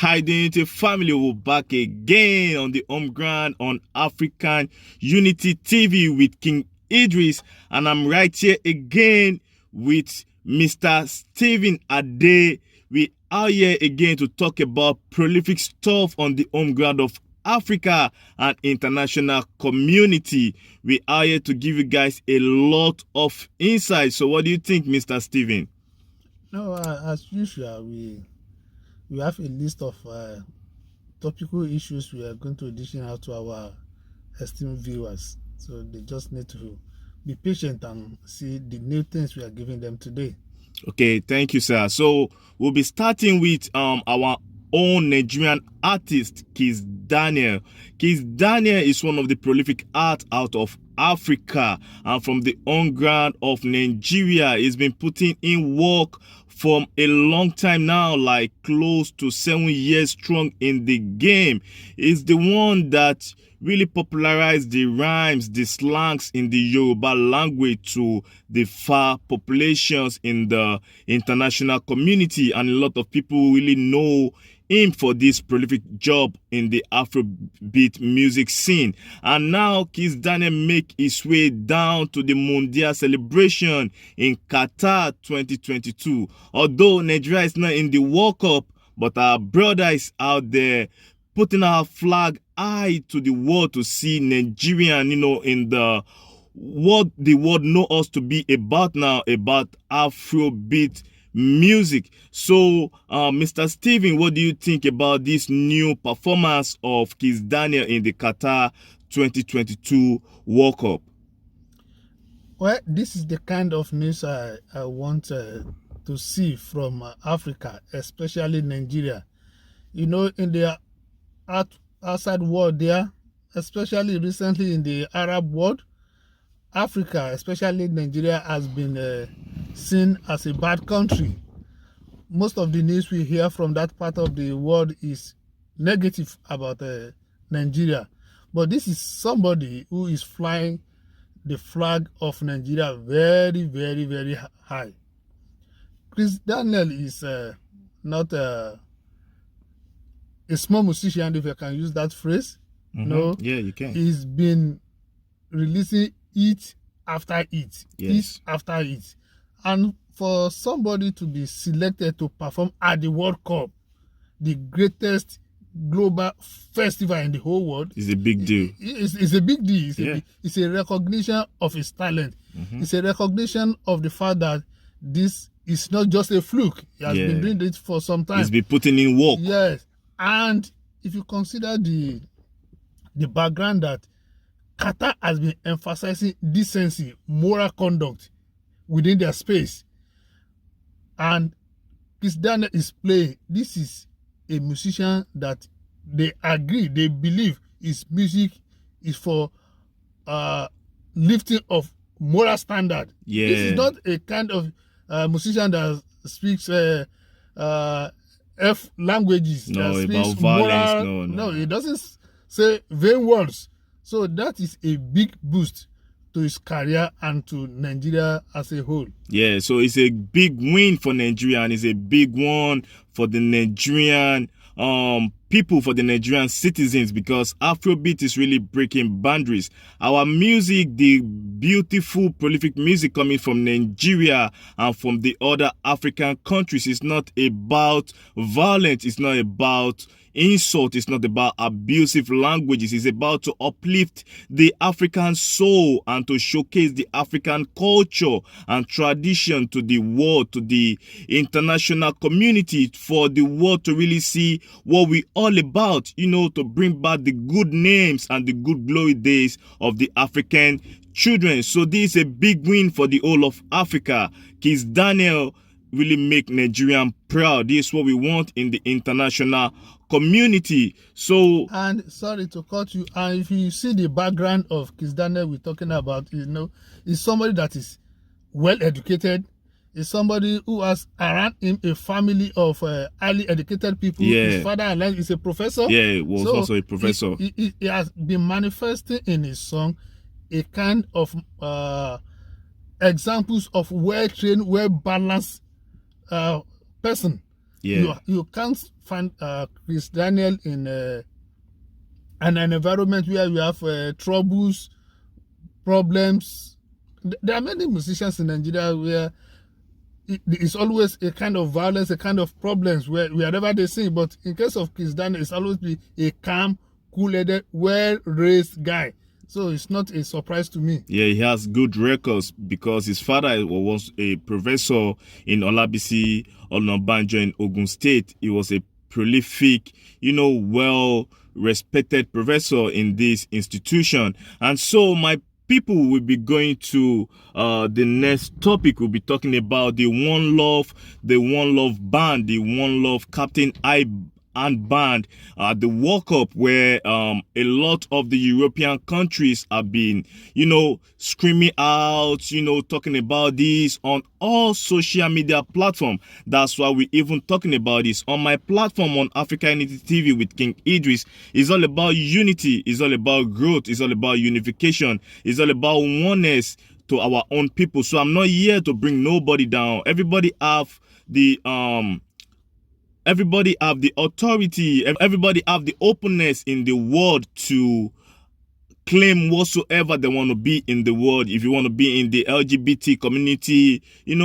Identity family, we're back again on the home ground on AfricaUnitytv TV with KingIdris, and I'm right here again with Mr. Stephen Ade. We are here again to talk about prolific stuff on the home ground of Africa and international community. We are here to give you guys a lot of insight. So what do you think, Mr. Stephen? No, as usual, we have a list of topical issues we are going to dish out to our esteemed viewers. So they just need to be patient and see the new things we are giving them today. Okay, thank you, sir. So we'll be starting with our own Nigerian artist, Kizz Daniel. Kizz Daniel is one of the prolific art out of Africa, and from the home ground of Nigeria. He's been putting in work from a long time now, like close to 7 years strong in the game. He's the one that really popularized the rhymes, the slangs in the Yoruba language to the far populations in the international community, and a lot of people really know him for this prolific job in the Afrobeat music scene. And now Kizz Daniel make his way down to the Mundial celebration in Qatar 2022. Although Nigeria is not in the World Cup, but our brother is out there putting our flag high to the world to see Nigerian, in the what the world know us to be about now, about Afrobeat music. So, Mr. Stephen, what do you think about this new performance of Kizz Daniel in the Qatar 2022 World Cup? Well, this is the kind of news I want to see from Africa, especially Nigeria. In the outside world there, especially recently in the Arab world, Africa, especially Nigeria, has been seen as a bad country. Most of the news we hear from that part of the world is negative about Nigeria. But this is somebody who is flying the flag of Nigeria very, very, very high. Kizz Daniel is not a small musician, if I can use that phrase. Mm-hmm. No, yeah, you can. He's been releasing it after it, yes. it after it. And for somebody to be selected to perform at the World Cup, the greatest global festival in the whole world, is a big deal. It's a big deal. It's a recognition of his talent. Mm-hmm. It's a recognition of the fact that this is not just a fluke. He has been doing it for some time. He's been putting in work. Yes. And if you consider the background that Qatar has been emphasizing decency, moral conduct within their space, and Kizz Daniel is playing. This is a musician that they agree, they believe his music is for lifting of moral standard. Yeah. This is not a kind of musician that speaks F languages. No, that about speaks violence. Moral, No, it doesn't say vain words. So that is a big boost to his career and to Nigeria as a whole. Yeah, so it's a big win for Nigeria, and it's a big one for the Nigerian people, for the Nigerian citizens, because Afrobeat is really breaking boundaries. Our music, the beautiful, prolific music coming from Nigeria and from the other African countries, is not about violence, it's not about insult, it's not about abusive languages. It's about to uplift the African soul and to showcase the African culture and tradition to the world, to the international community, for the world to really see what we all about, to bring back the good names and the good glory days of the African children. So this is a big win for the whole of Africa. Kizz Daniel really make Nigerian proud. This is what we want in the international community. So, and sorry to cut you, and if you see the background of Kizz Daniel we're talking about, is somebody that is well educated, is somebody who has around him a family of highly educated people. His father is a professor. Yeah, he was also a professor. He has been manifesting in his song a kind of examples of well-trained, well-balanced person. Yeah. You can't find Chris Daniel in an environment where you have troubles, problems. There are many musicians in Nigeria where it's always a kind of violence, a kind of problems wherever they sing. But in case of Chris Daniel, it's always be a calm, cool-headed, well-raised guy. So it's not a surprise to me. Yeah, he has good records because his father was a professor in Olabisi Onabanjo in Ogun State. He was a prolific, well-respected professor in this institution. And so my people will be going to the next topic. We'll be talking about the One Love band, the One Love Captain I and band, the World Cup, where a lot of the European countries have been, screaming out, talking about this on all social media platforms. That's why we're even talking about this on my platform on AfricaUnitytv with KingIdris. It's all about unity. It's all about growth. It's all about unification. It's all about oneness to our own people. So I'm not here to bring nobody down. Everybody have the authority, everybody have the openness in the world to claim whatsoever they want to be in the world. If you want to be in the LGBT community,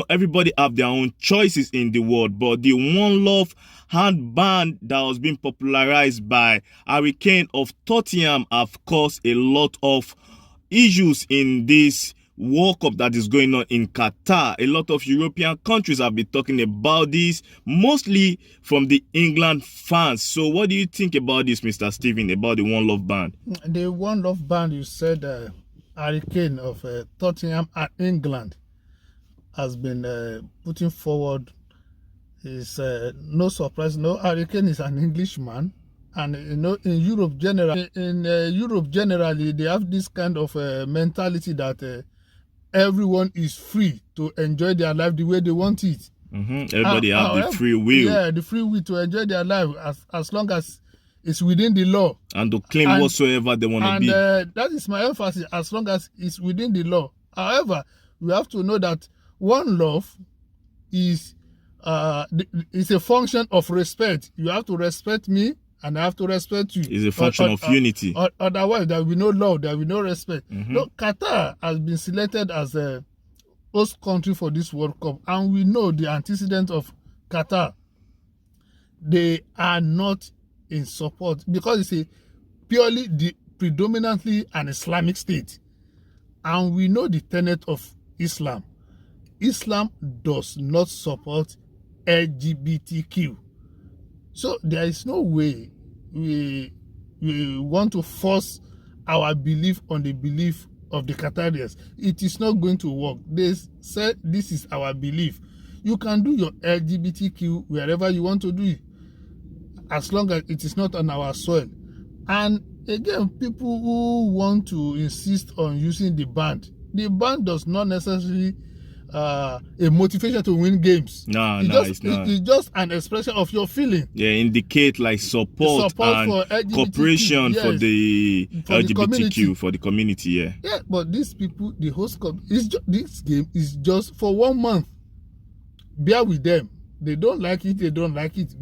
everybody have their own choices in the world. But the One Love handband that was being popularized by Hurricane of Tottenham have caused a lot of issues in this World Cup that is going on in Qatar. A lot of European countries have been talking about this, mostly from the England fans. So what do you think about this, Mr. Stephen, about the One Love band? The One Love band, you said Hurricane of Tottenham and England has been putting forward is no surprise. No, Hurricane is an Englishman. And in Europe generally, they have this kind of mentality that everyone is free to enjoy their life the way they want it. Everybody have the free will. Yeah, the free will to enjoy their life as long as it's within the law. And to claim whatsoever they want to be. That is my emphasis, as long as it's within the law. However, we have to know that One Love is a function of respect. You have to respect me, and I have to respect you. It's a function of unity. Otherwise, there will be no love, there will be no respect. No, Qatar has been selected as a host country for this World Cup, and we know the antecedent of Qatar. They are not in support because it's predominantly an Islamic state, and we know the tenet of Islam. Islam does not support LGBTQ. So there is no way we want to force our belief on the belief of the Qatarians. It is not going to work. They said this is our belief. You can do your LGBTQ wherever you want to do it, as long as it is not on our soil. And again, people who want to insist on using the band does not necessarily a motivation to win games. It's not. It's just an expression of your feeling. Yeah, indicate like support and for cooperation for the LGBTQ, for the community. Yeah, but these people, the host this game is just for 1 month. Bear with them. They don't like it.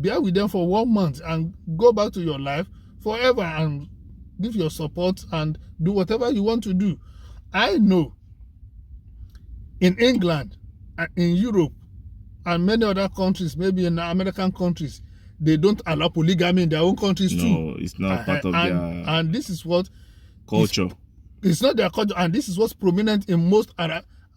Bear with them for 1 month and go back to your life forever and give your support and do whatever you want to do. I know in England, in Europe, and many other countries, maybe in American countries, they don't allow polygamy in their own countries too. No, it's not part of their and this is what culture. It's not their culture, and this is what's prominent in most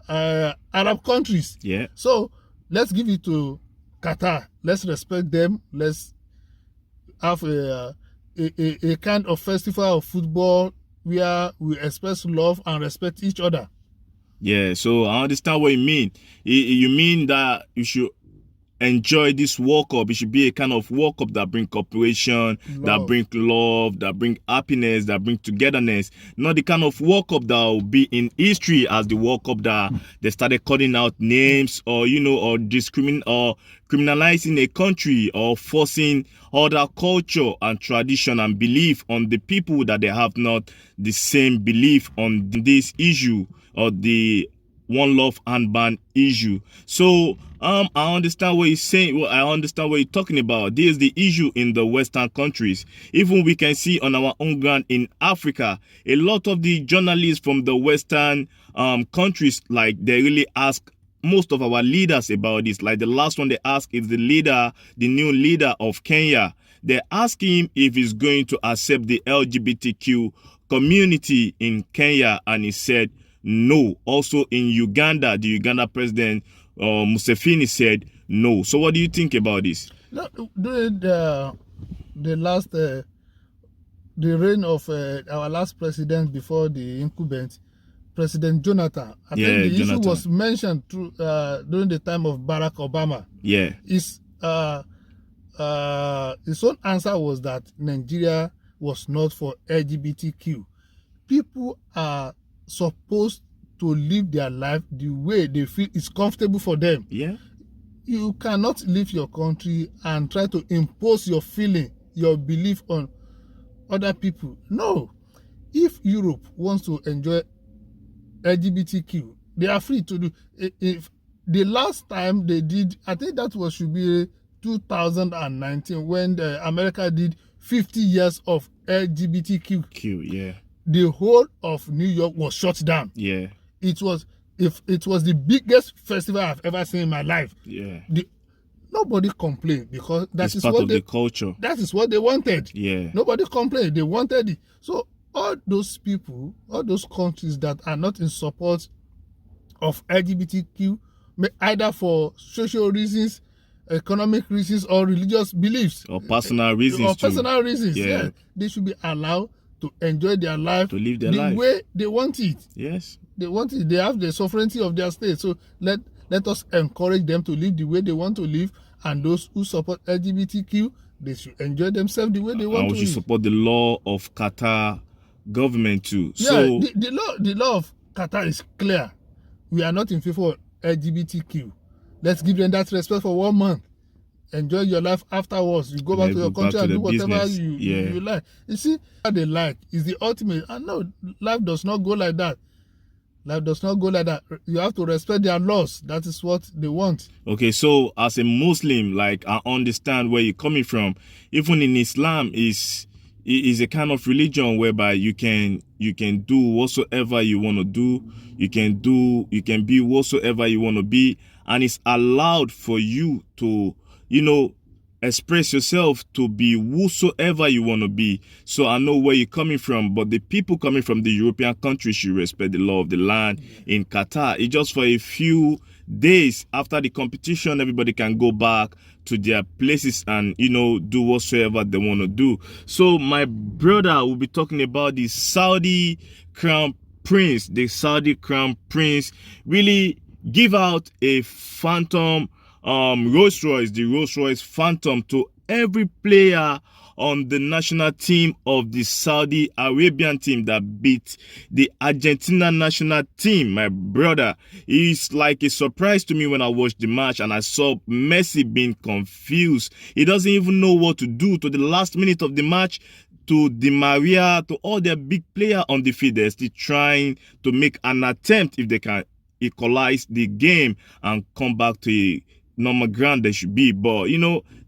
Arab countries. Yeah. So let's give it to Qatar. Let's respect them. Let's have a kind of festival of football where we express love and respect each other. Yeah, so I understand what you mean. You mean that you should enjoy this World Cup. It should be a kind of World Cup that bring cooperation, that bring love, that bring happiness, that bring togetherness. Not the kind of World Cup that will be in history as the World Cup that they started calling out names or or discriminating or criminalizing a country or forcing other culture and tradition and belief on the people that they have not the same belief on this issue or the One Love handband issue. So I understand what he's saying. Well, I understand what you're talking about. This is the issue in the Western countries. Even we can see on our own ground in Africa, a lot of the journalists from the Western countries, like, they really ask most of our leaders about this. Like the last one they asked is the new leader of Kenya. They asked him if he's going to accept the LGBTQ community in Kenya, and he said no. Also in Uganda, the Uganda president Museveni said no. So what do you think about this? No, during the last the reign of our last president before the incumbent, President Jonathan, I think the issue was mentioned during the time of Barack Obama. Yeah. His own answer was that Nigeria was not for LGBTQ. People are supposed to live their life the way they feel is comfortable for them. Yeah. You cannot leave your country and try to impose your feeling, your belief on other people. No. If Europe wants to enjoy LGBTQ, they are free to do. If the last time they did, I think that should be 2019 when America did 50 years of LGBTQ. Yeah. The whole of New York was shut down. Yeah. It was the biggest festival I've ever seen in my life. Yeah. Nobody complained because it's part of the culture. That is what they wanted. Yeah. Nobody complained. They wanted it. So all those people, all those countries that are not in support of LGBTQ, either for social reasons, economic reasons, or religious beliefs, or personal reasons, yeah, they should be allowed to enjoy their life, to live their life the way they want it. Yes, they want it. They have the sovereignty of their state. So let us encourage them to live the way they want to live, and those who support LGBTQ, they should enjoy themselves the way they want to live. And we should support the law of Qatar government too. Yeah, so the law of Qatar is clear. We are not in favor of LGBTQ. Let's give them that respect for 1 month. Enjoy your life afterwards. You go back to your country and do whatever you like. You see, what they like is the ultimate. And no, life does not go like that. Life does not go like that. You have to respect their laws. That is what they want. Okay, so as a Muslim, like, I understand where you're coming from. Even in Islam, is a kind of religion whereby you can do whatsoever you want to do. You can be whatsoever you want to be, and it's allowed for you to, express yourself to be whosoever you want to be. So I know where you're coming from, but the people coming from the European countries should respect the law of the land. In Qatar, it's just for a few days. After the competition, everybody can go back to their places and, do whatsoever they want to do. So my brother will be talking about the Saudi Crown Prince. The Saudi Crown Prince really give out a phantom Rolls Royce, the Rolls Royce Phantom, to every player on the national team of the Saudi Arabian team that beat the Argentina national team. My brother, it's like a surprise to me when I watched the match and I saw Messi being confused. He doesn't even know what to do. To the last minute of the match, to Di Maria, to all their big players on the field, they're still trying to make an attempt if they can equalize the game and come back to a normal ground they should be. But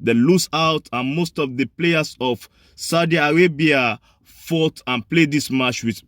they lose out, and most of the players of Saudi Arabia fought and played this match with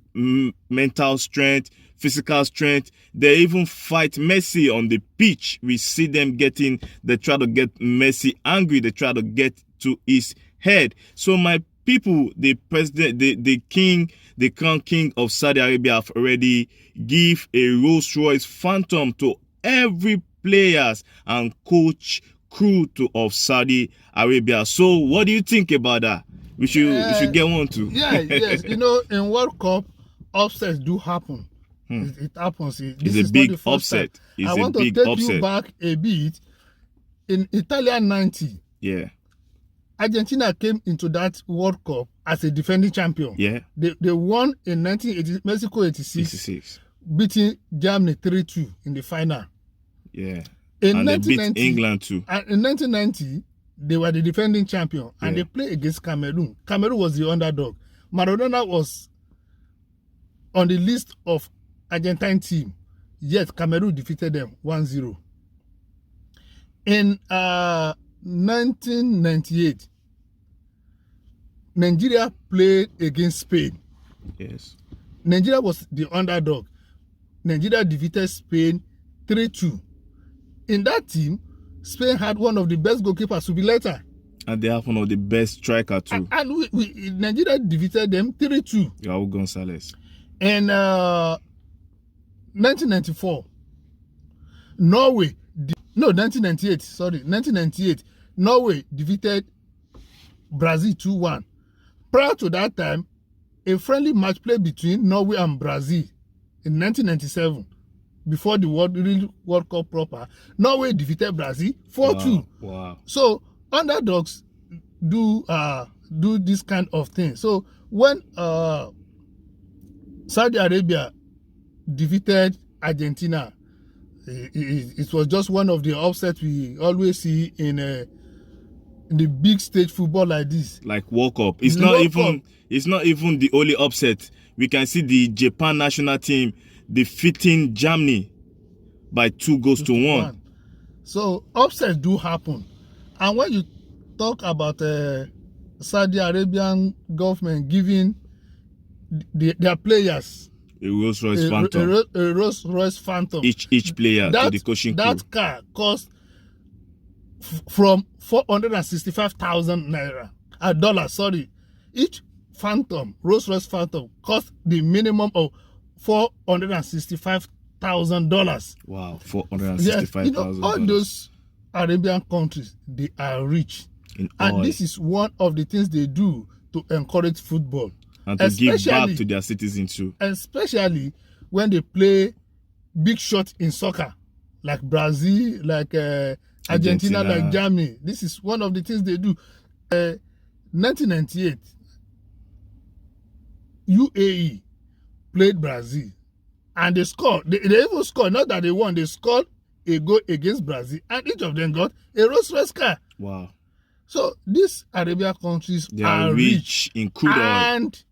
mental strength, physical strength. They even fight Messi on the pitch. We see them they try to get Messi angry. They try to get to his head. So my people, the president, the crown king of Saudi Arabia have already give a Rolls Royce Phantom to every players and coach crew of Saudi Arabia. So what do you think about that? We should get one too. Yeah, yes. In World Cup, upsets do happen. It happens. It's a big upset. I want to take you back a bit. In Italia 90, yeah, Argentina came into that World Cup as a defending champion. Yeah, they won in Mexico 86, beating Germany 3-2 in the final. Yeah, and they beat England too. And in 1990, they were the defending champion, and they played against Cameroon. Cameroon was the underdog. Maradona was on the list of Argentine team, yet Cameroon defeated them 1-0. In 1998, Nigeria played against Spain. Yes. Nigeria was the underdog. Nigeria defeated Spain 3-2. In that team, Spain had one of the best goalkeepers, Subileta. And they have one of the best striker too. And Nigeria defeated them 3-2. Raul Gonzalez. In 1994, Norway, 1998, Norway defeated Brazil 2-1. Prior to that time, a friendly match played between Norway and Brazil in 1997, before the World Cup proper. Norway defeated Brazil 4-2. Wow. So underdogs do this kind of thing. So when Saudi Arabia defeated Argentina, it was just one of the upsets we always see in the big stage football like this. Like World Cup. It's not even the only upset. We can see the Japan national team defeating Germany by 2-1. So upsets do happen. And when you talk about Saudi Arabian government giving their players a Rolls Royce Phantom, a Rolls Royce Phantom, each player to the coaching crew. That car cost from 465,000 naira dollars. Sorry, each Phantom, Rolls Royce Phantom, cost the minimum of $465,000. Wow, $465,000. All those Arabian countries, they are rich, and this is one of the things they do to encourage football and to give back to their citizens too. Especially when they play big shots in soccer, like Brazil, like Argentina, like Germany. This is one of the things they do. 1998, UAE played Brazil, and they scored. They even scored. Not that they won. They scored a goal against Brazil, and each of them got a Rolls Royce car. Wow. So these Arabian countries are rich in crude oil, and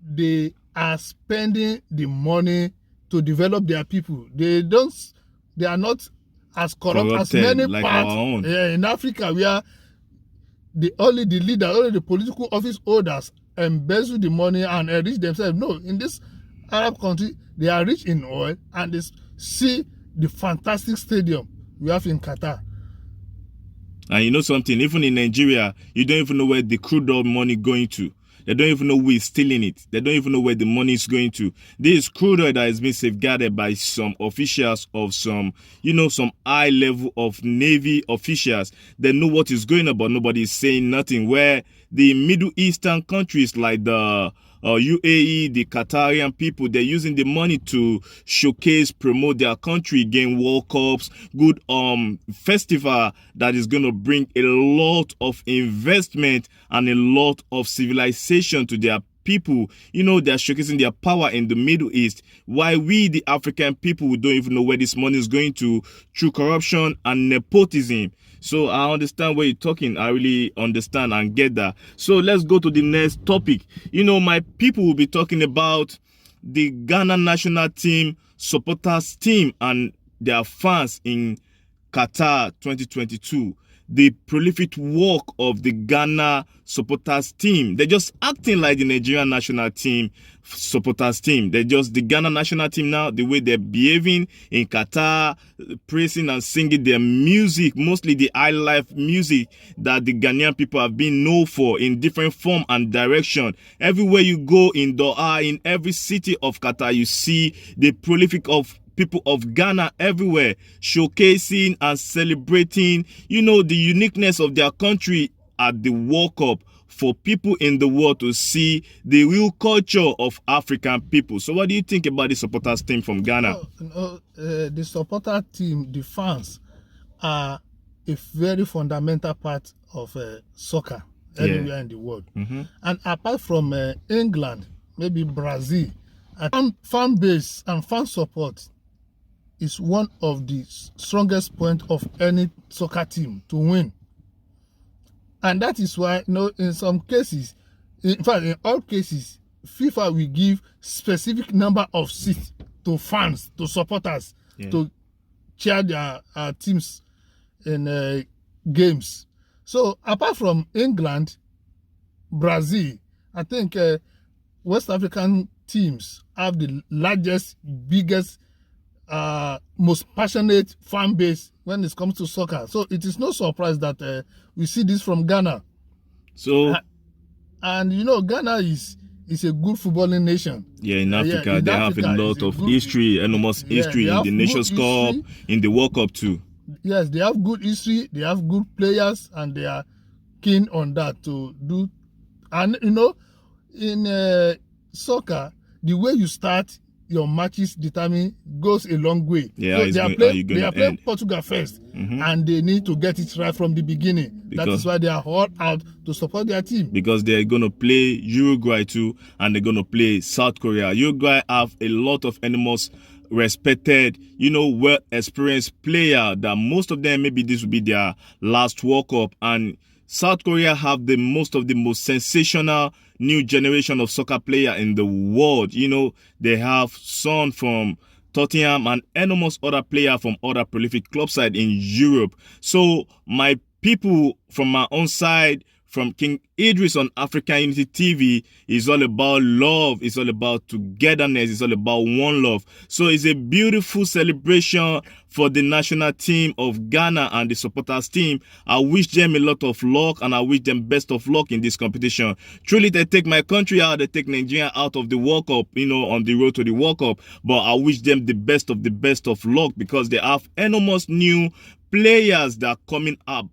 they are spending the money to develop their people. They are not as corrupt as many like parts in Africa, where only the leaders, only the political office holders embezzle the money and enrich themselves. No, in this Arab country, they are rich in oil, and they see the fantastic stadium we have in Qatar. And you know something, even in Nigeria, you don't even know where the crude oil money going to. They don't even know who is stealing it. They don't even know where the money is going to. This crude oil that has been safeguarded by some officials of some high level of Navy officials. They know what is going on, but nobody is saying nothing. Where the Middle Eastern countries like the UAE, the Qatarian people, they're using the money to showcase, promote their country, gain World Cups, good festival that is going to bring a lot of investment and a lot of civilization to their people. They're showcasing their power in the Middle East. While we, the African people, we don't even know where this money is going to through corruption and nepotism. So I understand where you're talking. I really understand and get that. So let's go to the next topic. My people will be talking about the Ghana national team supporters team and their fans in Qatar 2022. The prolific work of the Ghana supporters team. They're just acting like the Nigerian national team supporters team. They're just the Ghana national team now, the way they're behaving in Qatar, praising and singing their music, mostly the high life music that the Ghanaian people have been known for in different form and direction. Everywhere you go in Doha, in every city of Qatar, you see the prolific of people of Ghana everywhere showcasing and celebrating, the uniqueness of their country at the World Cup for people in the world to see the real culture of African people. So what do you think about the supporters team from Ghana? The supporter team, the fans, are a very fundamental part of soccer everywhere in the world. Mm-hmm. And apart from England, maybe Brazil, fan base and fan support is one of the strongest point of any soccer team to win. And that is why, in some cases, in fact, in all cases, FIFA will give specific number of seats to fans, to supporters, to cheer their teams in games. So apart from England, Brazil, I think West African teams have the largest, biggest, most passionate fan base when it comes to soccer. So it is no surprise that we see this from Ghana. So, and you know, Ghana is a good footballing nation. Yeah, in Africa, they have a lot of history, enormous history in the Nations Cup, in the World Cup too. Yes, they have good history, they have good players, and they are keen on that to do. And you know, in soccer, the way you start your matches goes a long way. Yeah, so they are playing Portugal first, and they need to get it right from the beginning. That is why they are all out to support their team. Because they're going to play Uruguay too, and they're going to play South Korea. Uruguay have a lot of enormous respected, you know, well experienced player that most of them, maybe this will be their last World Cup, and South Korea have the most sensational new generation of soccer player in the world. You know, they have Son from Tottenham and enormous other player from other prolific club side in Europe. So my people from my own side, from KingIdris on AfricaUnity TV, is all about love. It's all about togetherness. It's all about one love. So it's a beautiful celebration for the national team of Ghana and the supporters team. I wish them a lot of luck, and I wish them best of luck in this competition. Truly, they take my country out. They take Nigeria out of the World Cup, you know, on the road to the World Cup. But I wish them the best of luck, because they have enormous new players that are coming up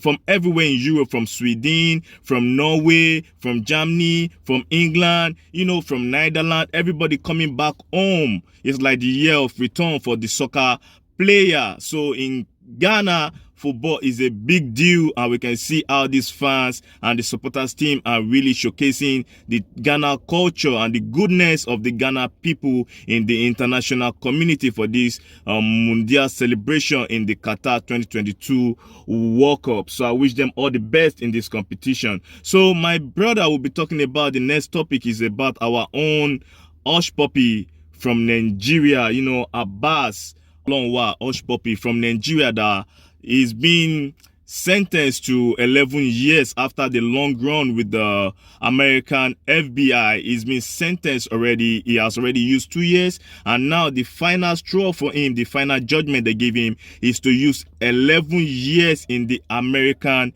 from everywhere in Europe, from Sweden, from Norway, from Germany, from England, you know, from Netherlands, everybody coming back home. It's like the year of return for the soccer player. So in Ghana, football is a big deal, and we can see how these fans and the supporters team are really showcasing the Ghana culture and the goodness of the Ghana people in the international community for this Mundial celebration in the Qatar 2022 World Cup. So I wish them all the best in this competition. So my brother will be talking about the next topic is about our own Hushpuppi from Nigeria, you know, Abbas Longwa Hushpuppi from Nigeria that is being sentenced to 11 years after the long run with the American FBI. He's been sentenced already. He has already used 2 years, and now the final straw for him, the final judgment they give him, is to use 11 years in the American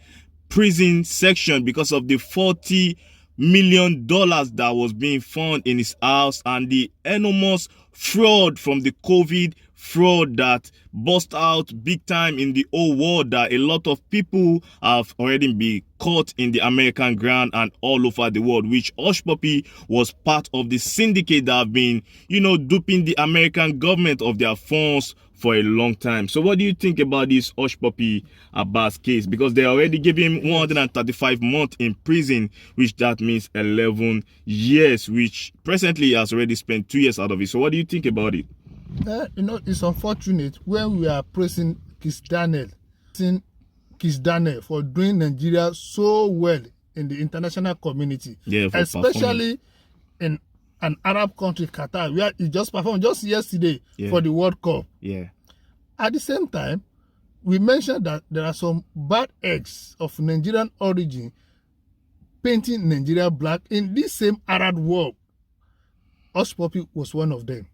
prison section because of the $40 million that was being found in his house and the enormous fraud from the COVID fraud that burst out big time in the whole world, that a lot of people have already been caught in the American ground and all over the world, which Hushpuppi was part of the syndicate that have been, you know, duping the American government of their funds for a long time. So what do you think about this Hushpuppi Abbas case? Because they already gave him 135 months in prison, which that means 11 years, which presently he has already spent 2 years out of it. So what do you think about it? You know, it's unfortunate when we are praising Kizz Daniel for doing Nigeria so well in the international community, especially in an Arab country, Qatar, where he just performed just yesterday for the World Cup. At the same time, we mentioned that there are some bad eggs of Nigerian origin painting Nigeria black in this same Arab world. Hushpuppi was one of them.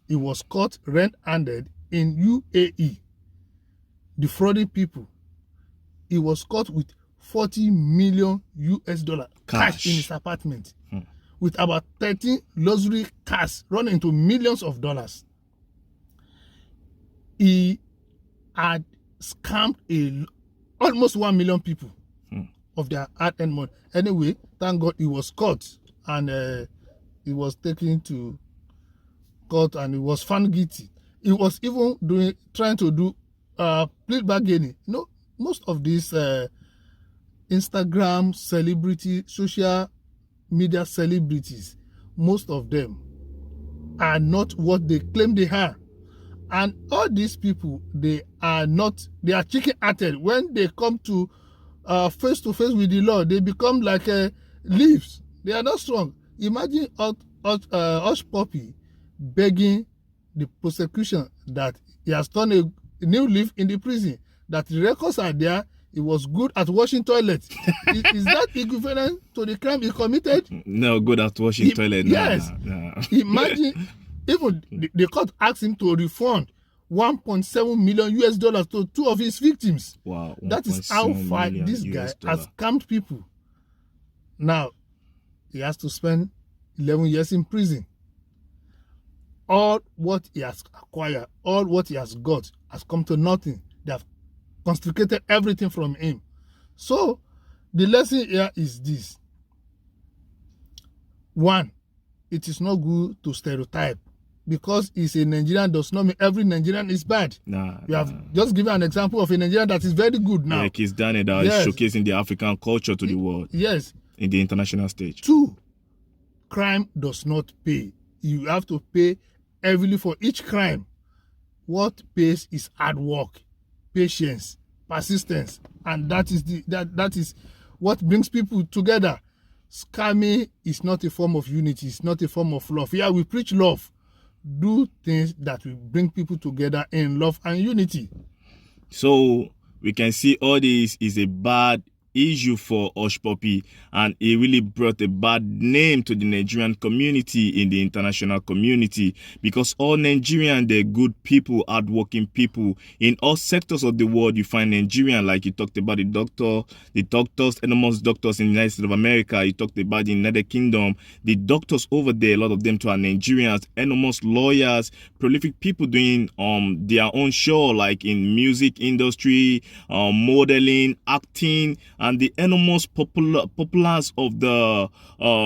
He was caught red-handed in UAE, defrauding people. He was caught with $40 million cash in his apartment, with about 13 luxury cars running into millions of dollars. He had scammed almost 1 million people of their hard-earned money. Anyway, thank God he was caught, and he was taken to court and he was found guilty. He was even trying to do plea bargaining. You know, most of these Instagram celebrity, social media celebrities, most of them are not what they claim they are. And all these people, they are chicken-hearted. When they come to face with the law, they become like leaves. They are not strong. Imagine Hushpuppi begging the prosecution that he has done a new leaf in the prison, that the records are there. He was good at washing toilets. Is that equivalent to the crime he committed? No, good at washing toilet. Yes. Nah. Imagine, even the court asked him to refund $1.7 million to 2 of his victims. Wow. That is how far this guy has scammed people. Now, he has to spend 11 years in prison. All what he has acquired, all what he has got has come to nothing. They have confiscated everything from him. So, the lesson here is this. One, it is not good to stereotype. Because he's a Nigerian does not mean every Nigerian is bad. You have just given an example of a Nigerian that is very good now. Like he's done it, that is showcasing the African culture to the world. Yes. In the international stage. 2, crime does not pay. You have to pay heavily for each crime. What pays is hard work, patience, persistence, and that is what brings people together. Scamming is not a form of unity. It's not a form of love. Yeah, we preach love. Do things that will bring people together in love and unity. So we can see all this is a bad issue for Hushpuppi, and it really brought a bad name to the Nigerian community in the international community, because all Nigerians, they're good people, hardworking people. In all sectors of the world, you find Nigerian, like you talked about the doctors, enormous doctors in the United States of America. You talked about the United Kingdom. The doctors over there, a lot of them too are Nigerians, enormous lawyers, prolific people doing their own show, like in music industry, modeling, acting, and the enormous populars of the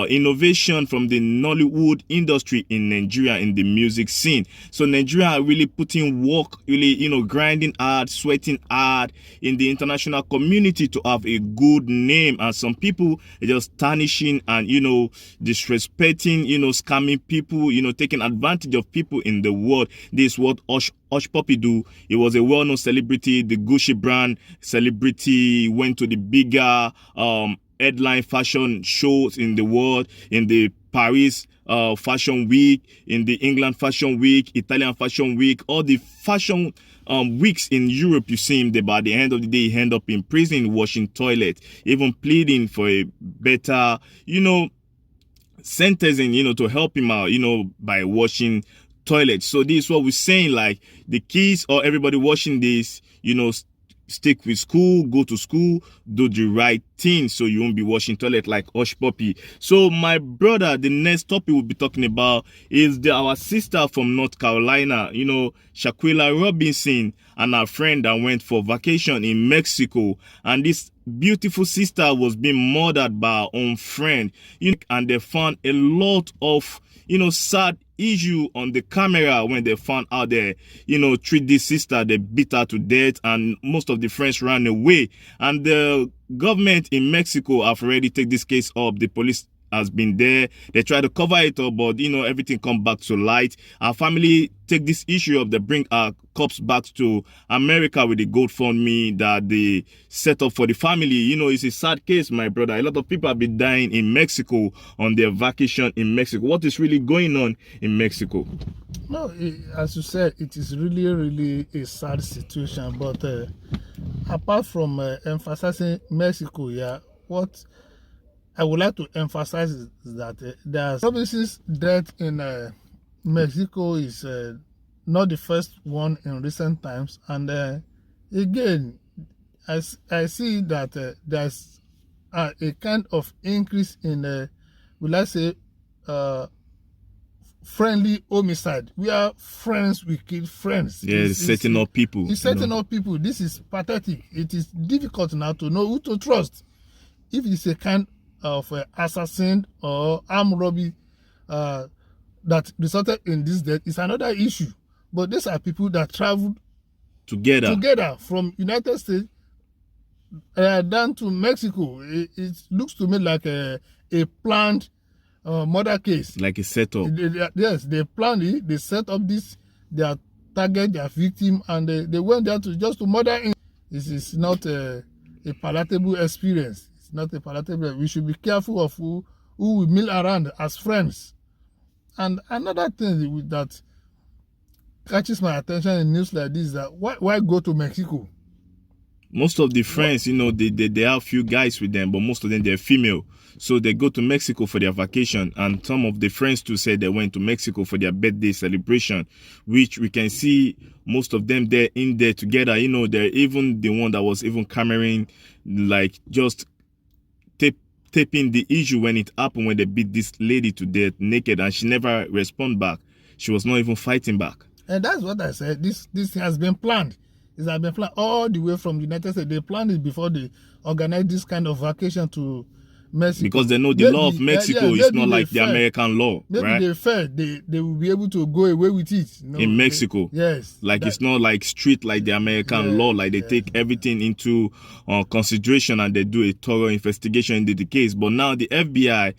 innovation from the Nollywood industry in Nigeria in the music scene. So Nigeria are really putting work, really, grinding hard, sweating hard in the international community to have a good name. And some people are just tarnishing and, disrespecting, scamming people, taking advantage of people in the world. This is what Hushpuppi do. He was a well-known celebrity, the Gucci brand celebrity, went to the bigger headline fashion shows in the world, in the Paris Fashion Week, in the England Fashion Week, Italian Fashion Week, all the fashion weeks in Europe. You see him there, but at the end of the day, he end up in prison washing toilets, even pleading for a better, sentencing, to help him out, by washing toilets. So this is what we're saying, like the kids or everybody watching this, stick with school, go to school, do the right thing so you won't be washing toilet like Hushpuppi. So my brother, the next topic we'll be talking about is our sister from North Carolina, Shanquella Robinson, and her friend that went for vacation in Mexico. And this beautiful sister was being murdered by her own friend, and they found a lot of sad issue on the camera when they found out they treat this sister. They beat her to death, and most of the friends ran away. And the government in Mexico have already taken this case up. The police has been there. They try to cover it up, but everything come back to light. Our family take this issue up. They bring our cops back to America with the GoFundMe that they set up for the family. It's a sad case, my brother. A lot of people have been dying in Mexico on their vacation in Mexico. What is really going on in Mexico? No, as you said, it is really, really a sad situation. But apart from emphasizing Mexico, what I would like to emphasize is that there's Robinson's death in Mexico is not the first one in recent times. And again, I see that there's a kind of increase in, will I say, friendly homicide. We are friends, we kill friends. Yeah, it's setting up people. It's setting up people. This is pathetic. It is difficult now to know who to trust. If it's a kind of assassin or armed robbery that resulted in this death, is another issue. But these are people that traveled together from United States down to Mexico. It looks to me like a planned murder case. Like a setup. Yes, they planned it. They set up their target, their victim, and they went there just to murder him. This is not a palatable experience. Not a palatable. We should be careful of who we meet around as friends. And another thing that catches my attention in news like this is that why go to Mexico? Most of the friends, you know, they have few guys with them, but most of them, they're female. So they go to Mexico for their vacation, and some of the friends too said they went to Mexico for their birthday celebration, which we can see most of them there in there together. You know, they're even the one that was even cameraing, like just taping the issue when it happened, when they beat this lady to death naked, and she never responded back. She was not even fighting back. And that's what I said. This has been planned. It has been planned all the way from the United States. They planned it before they organized this kind of vacation to Mexico. Because they know the law of Mexico is not like the American law, maybe right? they felt they will be able to go away with it. You know, in Mexico. Yes. Like it's not like strict like the American law. Like they take everything into consideration, and they do a thorough investigation into the case. But now the FBI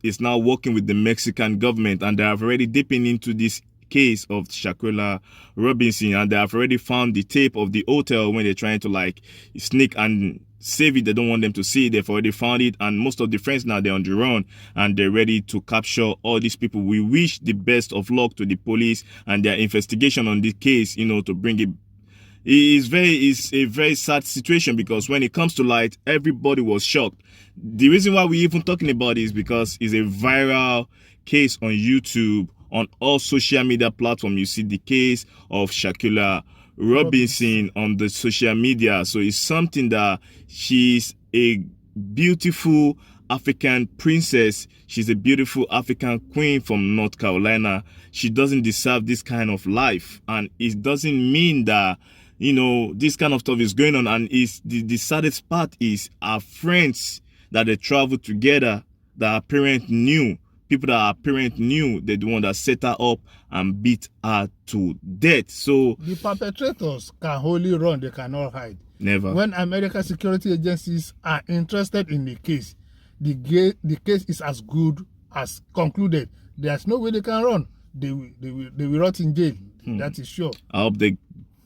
is now working with the Mexican government, and they have already dipping into this case of Shanquella Robinson, and they have already found the tape of the hotel when they're trying to like sneak and save it. They don't want them to see it. They've already found it, and most of the friends now, they're on the run, and they're ready to capture all these people. We wish the best of luck to the police and their investigation on the case, you know, to bring it. It's a very sad situation, because when it comes to light, everybody was shocked. The reason why we're even talking about it is because it's a viral case on YouTube. On all social media platforms, you see the case of Shanquella Robinson on the social media. So it's something that she's a beautiful African princess. She's a beautiful African queen from North Carolina. She doesn't deserve this kind of life. And it doesn't mean that, you know, this kind of stuff is going on. And it's the saddest part is our friends that they traveled together, that our parents knew. People that our parents knew, they're the one that set her up and beat her to death. So the perpetrators can wholly run, they cannot hide. Never. When American security agencies are interested in the case, the case is as good as concluded. There's no way they can run. They will rot in jail. That is sure. I hope they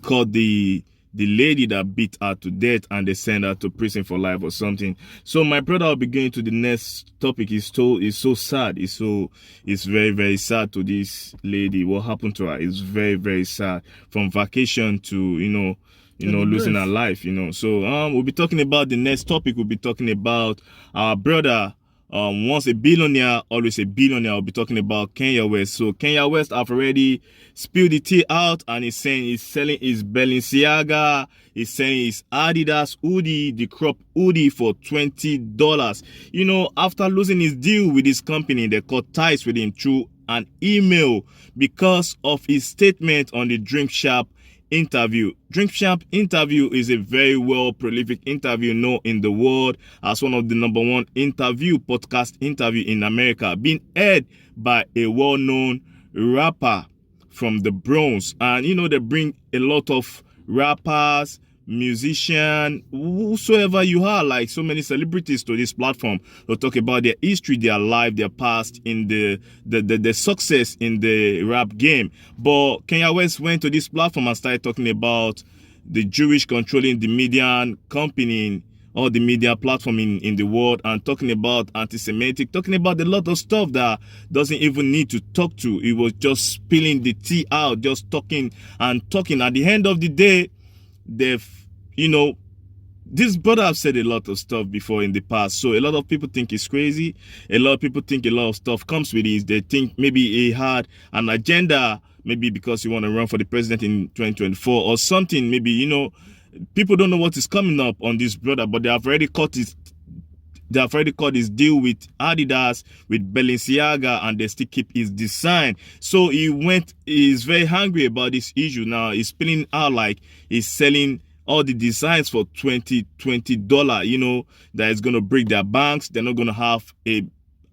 caught the lady that beat her to death and they send her to prison for life or something. So my brother will be going to the next topic. It's so sad. It's very, very sad to this lady. What happened to her is very, very sad. From vacation to, you know, losing her life, you know. So we'll be talking about the next topic. We'll be talking about our brother. Once a billionaire, always a billionaire. I'll be talking about Kanye West. So Kanye West have already spilled the tea out, and he's saying he's selling his Balenciaga, he's selling his Adidas hoodie, the crop hoodie, for $20. You know, after losing his deal with his company, they cut ties with him through an email because of his statement on the Drink Champ interview. Drink Champ interview is a very prolific interview known in the world as one of the #1 podcast interview in America, being aired by a well-known rapper from the Bronx. And you know, they bring a lot of rappers, musician, whosoever you are, like so many celebrities to this platform. They'll talk about their history, their life, their past, in the success in the rap game. But Kanye West went to this platform and started talking about the Jewish controlling the media company or the media platform in the world, and talking about anti-Semitic, talking about a lot of stuff that doesn't even need to talk to. It was just spilling the tea out, just talking and talking. At the end of the day, you know, this brother have said a lot of stuff before in the past. So a lot of people think it's crazy. A lot of people think a lot of stuff comes with it. They think maybe he had an agenda, maybe because he want to run for the president in 2024 or something. Maybe, you know, people don't know what is coming up on this brother, but they have already cut his deal with Adidas, with Balenciaga, and they still keep his design. So he's very angry about this issue. Now he's spilling out like he's selling all the designs for $20, you know, that is going to break their banks. They're not going to have a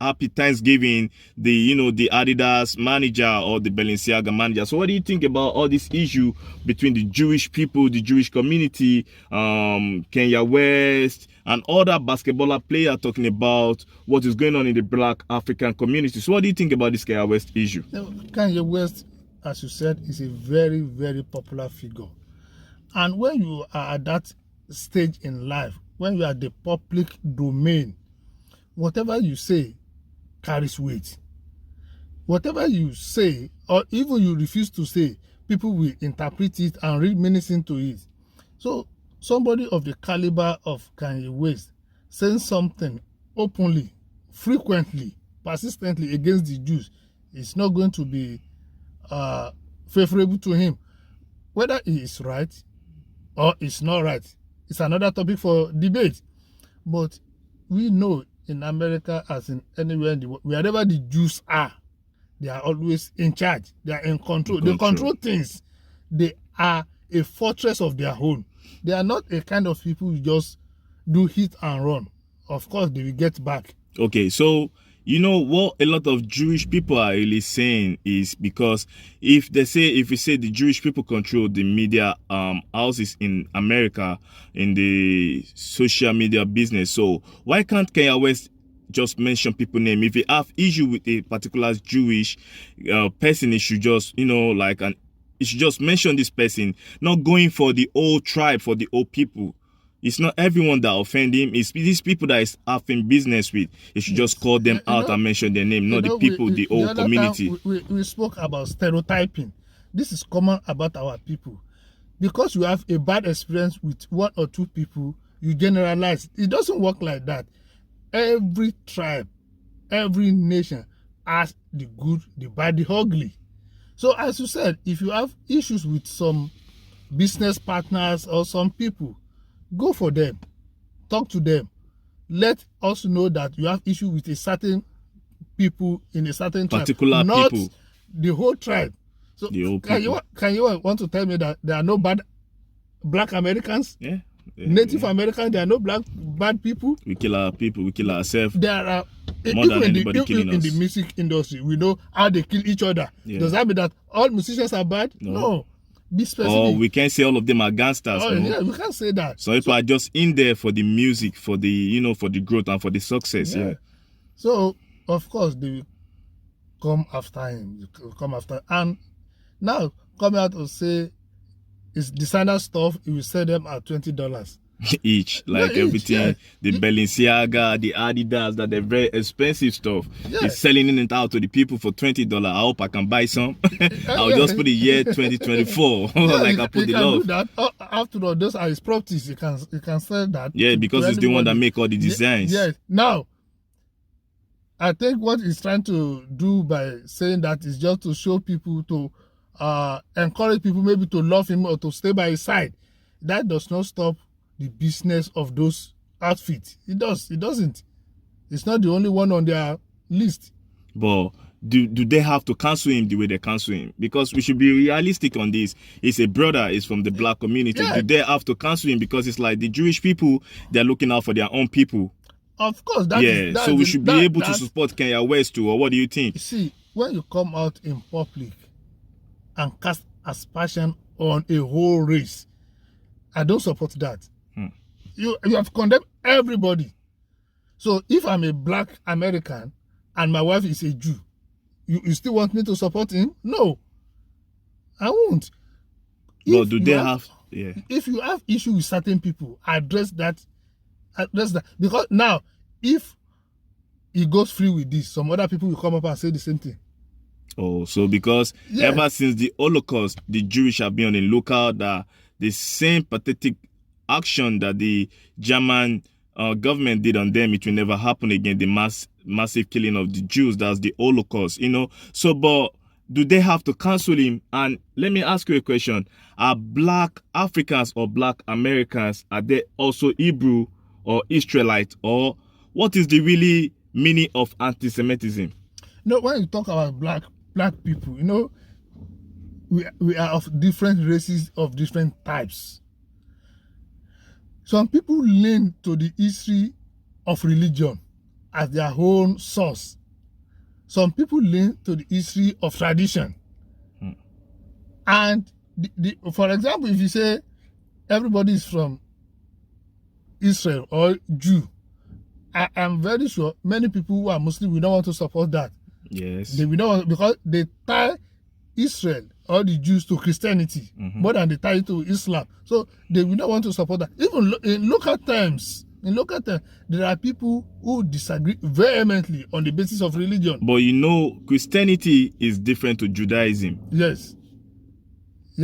happy Thanksgiving, the Adidas manager or the Balenciaga manager. So what do you think about all this issue between the Jewish people, the Jewish community, Kanye West, and other basketball players talking about what is going on in the Black African community? So what do you think about this Kanye West issue? Kanye West, as you said, is a very, very popular figure. And when you are at that stage in life, when you are the public domain, whatever you say carries weight. Whatever you say, or even you refuse to say, people will interpret it and read meanings into it. So somebody of the caliber of Kanye West saying something openly, frequently, persistently against the Jews is not going to be favorable to him. Whether he is right or it's not right, it's another topic for debate. But we know in America, as in anywhere in the world, wherever the Jews are, they are always in charge. They are in control. They control things. They are a fortress of their own. They are not a kind of people who just do hit and run. Of course, they will get back. Okay, so you know what a lot of Jewish people are really saying is, because if you say the Jewish people control the media houses in America, in the social media business, so why can't Kanye West just mention people name? If you have issue with a particular Jewish person, it should just, it should just mention this person, not going for the old tribe, for the old people. It's not everyone that offend him. It's these people that is having business with. You should just call them out and mention their name, not the people, the whole community. We spoke about stereotyping. This is common about our people. Because you have a bad experience with one or two people, you generalize. It doesn't work like that. Every tribe, every nation has the good, the bad, the ugly. So as you said, if you have issues with some business partners or some people, go for them, talk to them. Let us know that you have issue with a certain people in a certain particular tribe, not people, the whole tribe. So can you want to tell me that there are no bad black Americans? Yeah. Native Americans, there are no bad people. We kill our people, we kill ourselves. There are more than anybody killing us. In the music industry, we know how they kill each other. Yeah. Does that mean that all musicians are bad? No. Be specific. Or we can't say all of them are gangsters. Yeah, we can't say that. Some people are just in there for the music, for the for the growth and for the success. Yeah. So of course they will come after him. And now come out and say it's designer stuff. He will sell them at $20 each, everything. Yeah. The Balenciaga, the Adidas, that they're very expensive stuff. Yeah. He's selling it out to the people for $20. I hope I can buy some. I'll just put the year 2024. I put the love. Do that. After all, those are his properties. You can sell that. Yeah, because it's the one that make all the designs. Yes. Now, I think what he's trying to do by saying that is just to show people, to encourage people maybe to love him or to stay by his side. That does not stop the business of those outfits. It doesn't. It's not the only one on their list. But do they have to cancel him the way they cancel him? Because we should be realistic on this. He's a brother, he's from the black community. Yeah. Do they have to cancel him? Because it's like the Jewish people, they're looking out for their own people. Of course. So we should be able to support Kanye West too, or what do you think? See, when you come out in public and cast aspersion on a whole race, I don't support that. You have condemned everybody. So if I'm a black American and my wife is a Jew, you still want me to support him? No, I won't. But do they have? Yeah. If you have issue with certain people, address that. Because now, if he goes free with this, some other people will come up and say the same thing. Oh, so because ever since the Holocaust, the Jewish have been on the lookout that the same pathetic action that the German government did on them, it will never happen again. The massive killing of the Jews, that's the Holocaust, So, but do they have to cancel him? And let me ask you a question. Are black Africans or black Americans, are they also Hebrew or Israelite? Or what is the really meaning of anti-Semitism? No, when you talk about black people, we are of different races, of different types. Some people lean to the history of religion as their own source. Some people lean to the history of tradition. And for example, if you say everybody is from Israel or Jew, I am very sure many people who are Muslim will not want to support that. Yes. They will not want, because they tie Israel or the Jews to Christianity more than they tie it to Islam. So they will not want to support that. Even in local terms, there are people who disagree vehemently on the basis of religion. But Christianity is different to Judaism. Yes.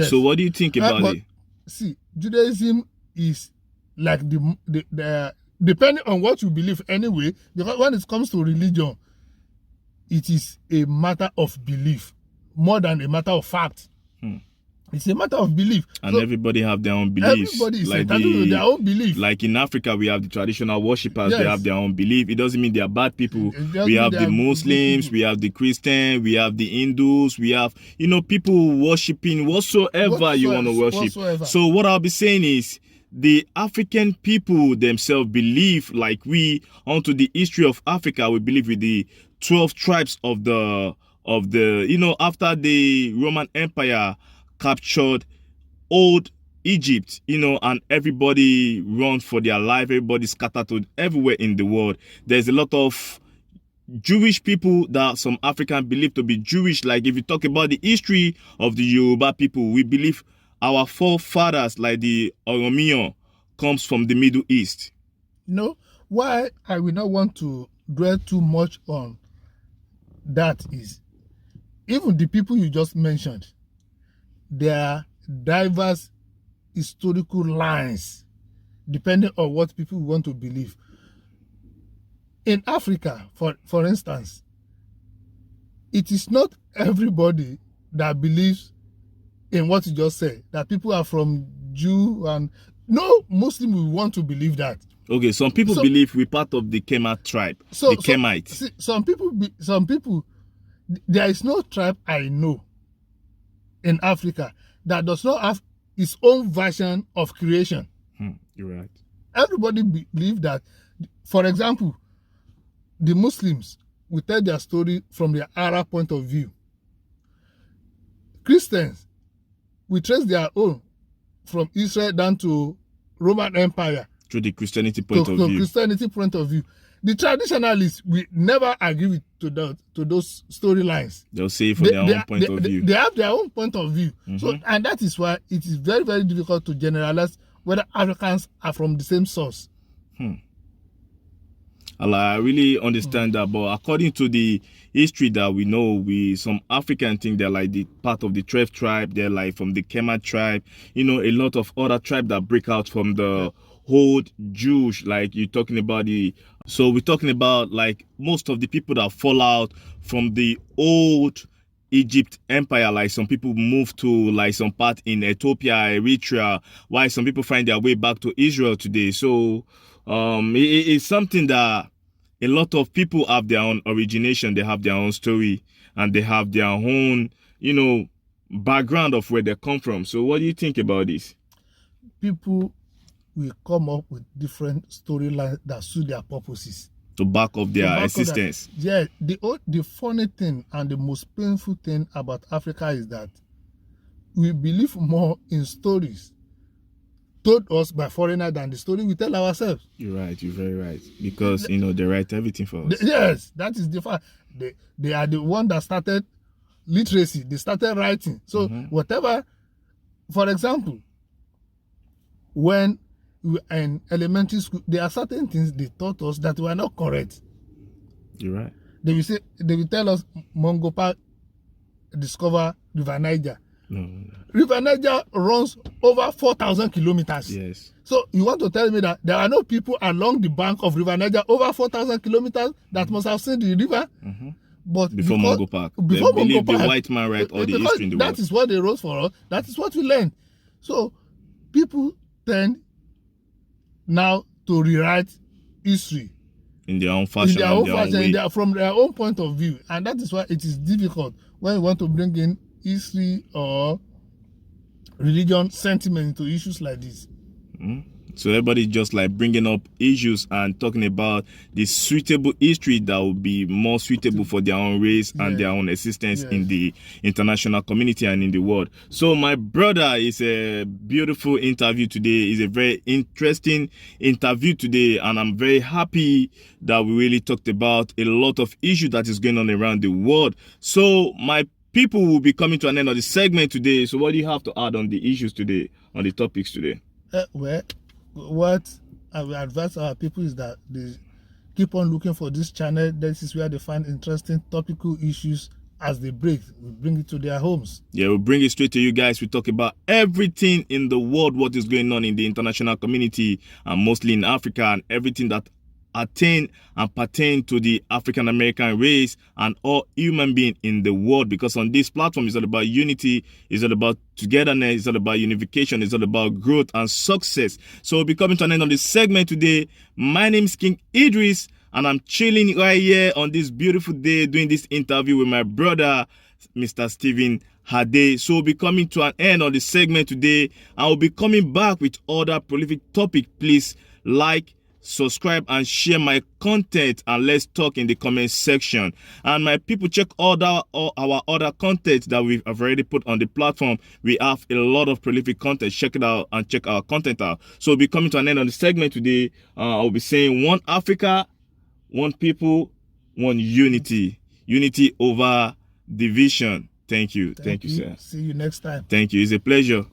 So what do you think about it? See, Judaism is like the depending on what you believe anyway, because when it comes to religion, it is a matter of belief more than a matter of fact. It's a matter of belief. And so everybody have their own beliefs. Everybody is entitled to their own belief. Like in Africa, we have the traditional worshippers. Yes. They have their own belief. It doesn't mean they are bad people. We have the Muslims, we have the Christians, we have the Hindus, we have, people worshiping whatsoever you want to worship. So what I'll be saying is, the African people themselves believe, like we, onto the history of Africa, we believe with the 12 tribes of the after the Roman Empire captured old Egypt, and everybody runs for their life. Everybody scattered to everywhere in the world. There's a lot of Jewish people that some Africans believe to be Jewish. Like if you talk about the history of the Yoruba people, we believe our forefathers, like the Oromiyan, comes from the Middle East. Why I will not want to dwell too much on that is, even the people you just mentioned, there are diverse historical lines depending on what people want to believe. In Africa, for instance, it is not everybody that believes in what you just said, that people are from Jew, and no Muslim will want to believe that. Okay, some people believe we're part of the Kemat tribe, the Kemites. Some people, there is no tribe I know in Africa that does not have its own version of creation. You're right. Everybody believe that. For example, the Muslims will tell their story from their Arab point of view. Christians will trace their own from Israel down to Roman Empire. Through the Christianity point of view. Christianity point of view. The traditionalists will never agree to those storylines. They'll say from their own point of view. They have their own point of view. So, and that is why it is very, very difficult to generalize whether Africans are from the same source. I really understand that, but according to the history that we know, some African think they're like the part of the 12 tribe, they're like from the Kemat tribe, a lot of other tribes that break out from the old Jewish, like you're talking about so we're talking about like most of the people that fall out from the old Egypt empire, like some people move to like some part in Ethiopia, Eritrea, while some people find their way back to Israel today. So it's something that a lot of people have their own origination, they have their own story, and they have their own, background of where they come from. So what do you think about this? People will come up with different storylines that suit their purposes. To back up their existence. The funny thing and the most painful thing about Africa is that we believe more in stories told us by foreigners than the story we tell ourselves. You're right, you're very right. Because, they write everything for us. Yes, that is the fact. They are the one that started literacy. They started writing. So whatever, for example, when we were in elementary school, there are certain things they taught us that were not correct. You're right. They will tell us Mongopa discover River Niger. No. River Niger runs over 4,000 kilometers. Yes. So you want to tell me that there are no people along the bank of River Niger over 4,000 kilometers that must have seen the river? But before Mongo Park. Before they believe the white man write all the history in the world. That is what they wrote for us. That is what we learned. So people tend now to rewrite history in their own fashion, from their own point of view, and that is why it is difficult when you want to bring in history or religion sentiment into issues like this. So everybody just like bringing up issues and talking about the suitable history that will be more suitable for their own race and their own existence in the international community and in the world. So my brother, is a beautiful interview today. It's a very interesting interview today, and I'm very happy that we really talked about a lot of issues that is going on around the world. So my people will be coming to an end of the segment today. So what do you have to add on the issues today, on the topics today? What I will advise our people is that they keep on looking for this channel. This is where they find interesting topical issues as they break, we bring it to their homes. Yeah, we'll bring it straight to you guys. We talk about everything in the world, what is going on in the international community, and mostly in Africa, and everything that attain and pertain to the African American race and all human being in the world. Because on this platform, it's all about unity, it's all about togetherness, it's all about unification, it's all about growth and success. So we'll be coming to an end of this segment today. My name is KingIdris, and I'm chilling right here on this beautiful day doing this interview with my brother, Mr. Stephen Hade. So we'll be coming to an end of the segment today, and we'll be coming back with other prolific topic. Please like, subscribe, and share my content, and let's talk in the comment section. And my people, check all our other content that we have already put on the platform. We have a lot of prolific content. Check it out and check our content out. So we'll be coming to an end of the segment today. I'll be saying one Africa, one people, one unity. Unity over division. Thank you. Thank you, sir. See you next time. Thank you. It's a pleasure.